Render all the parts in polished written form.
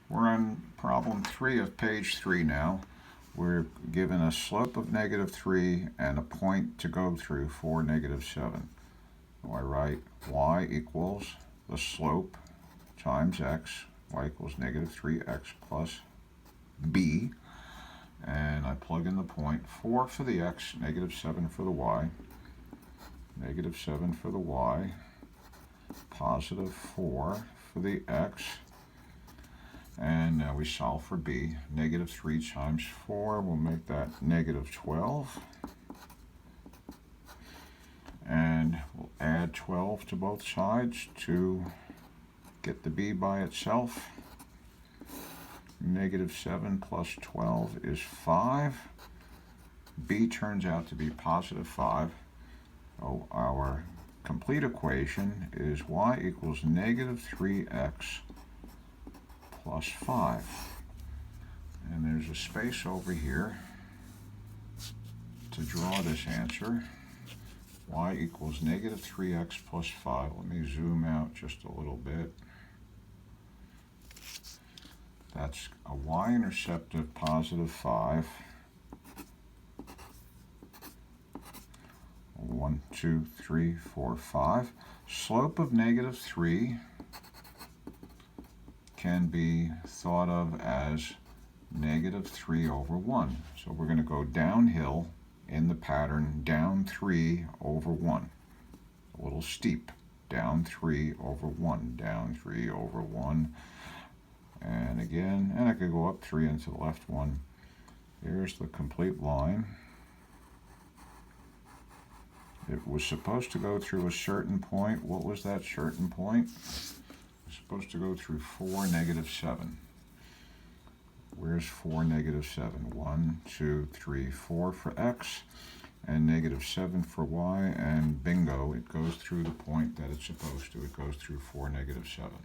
We're on problem 3 of page 3 now. We're given a slope of -3 and a point to go through for -7. So I write y equals the slope times x, y equals -3x plus b, and I plug in the point, 4 for the x, -7 for the y, -7 for the y, +4 for the x, and now we solve for b. -3 times 4 will make that -12. And we'll add 12 to both sides to get the b by itself. -7 plus 12 is 5. B turns out to be +5. So our complete equation is y equals -3x plus 5. And there's a space over here to draw this answer. Y equals -3x plus 5. Let me zoom out just a little bit. That's a y-intercept of +5. 1, 2, 3, 4, 5. Slope of -3 can be thought of as -3 over 1. So we're going to go downhill in the pattern, down 3 over 1. A little steep. Down 3 over 1. Down 3 over 1. And again, and I could go up 3 into the left 1. Here's the complete line. It was supposed to go through a certain point. What was that certain point? It was supposed to go through 4, -7. Where's 4, -7? 1, 2, 3, 4 for x, and -7 for y, and bingo, it goes through the point that it's supposed to. It goes through 4, -7.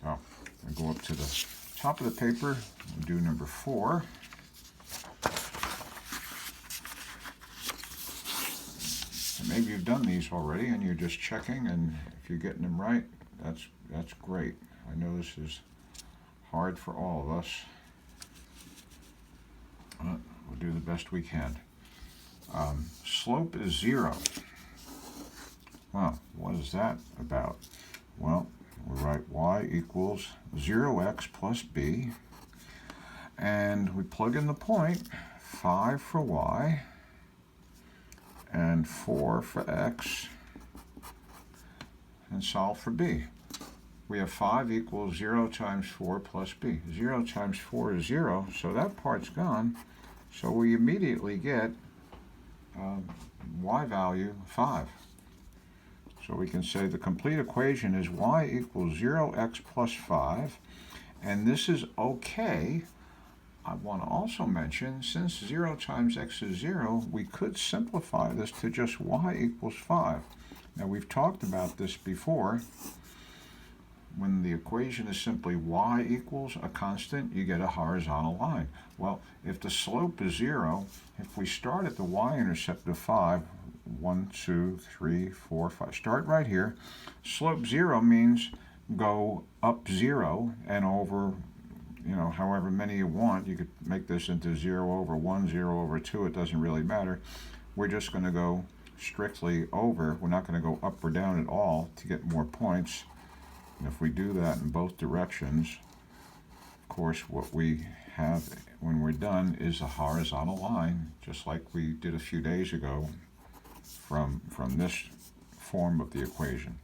Oh, I go up to the top of the paper and do number 4. And maybe you've done these already and you're just checking, and if you're getting them right, that's great. I know this is hard for all of us. We'll do the best we can. Slope is 0. Well, what is that about? Well, we write y equals 0x plus b, and we plug in the point, 5 for y, and 4 for x, and solve for b. We have 5 equals 0 times 4 plus b. 0 times 4 is 0, so that part's gone. So we immediately get y value 5. So we can say the complete equation is y equals 0x plus 5, and this is okay. I want to also mention, since 0 times x is 0, we could simplify this to just y equals 5. Now, we've talked about this before. When the equation is simply y equals a constant, you get a horizontal line. Well, if the slope is 0, if we start at the y-intercept of 5, 1, 2, 3, 4, 5, start right here. Slope 0 means go up 0 and over, however many you want. You could make this into 0 over 1, 0 over 2. It doesn't really matter. We're just going to go strictly over. We're not going to go up or down at all to get more points. And if we do that in both directions, of course, what we have when we're done is a horizontal line, just like we did a few days ago from this form of the equation.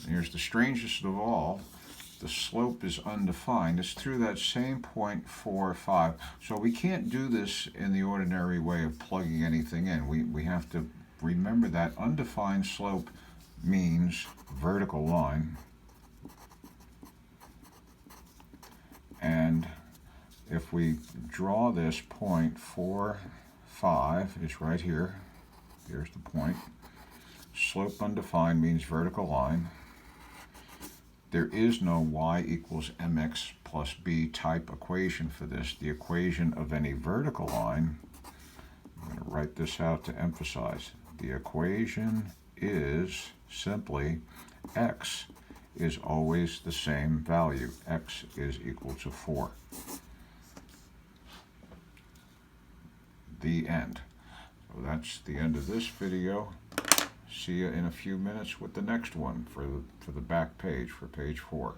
Here's the strangest of all. The slope is undefined. It's through that same point 4, 5. So we can't do this in the ordinary way of plugging anything in. We have to remember that undefined slope means vertical line. And if we draw this point 4, 5, it's right here. Here's the point. Slope undefined means vertical line. There is no y equals mx plus b type equation for this. The equation of any vertical line, I'm going to write this out to emphasize. The equation is simply x is always the same value. X is equal to 4. The end. So that's the end of this video. See you in a few minutes with the next one for the back page, for page 4.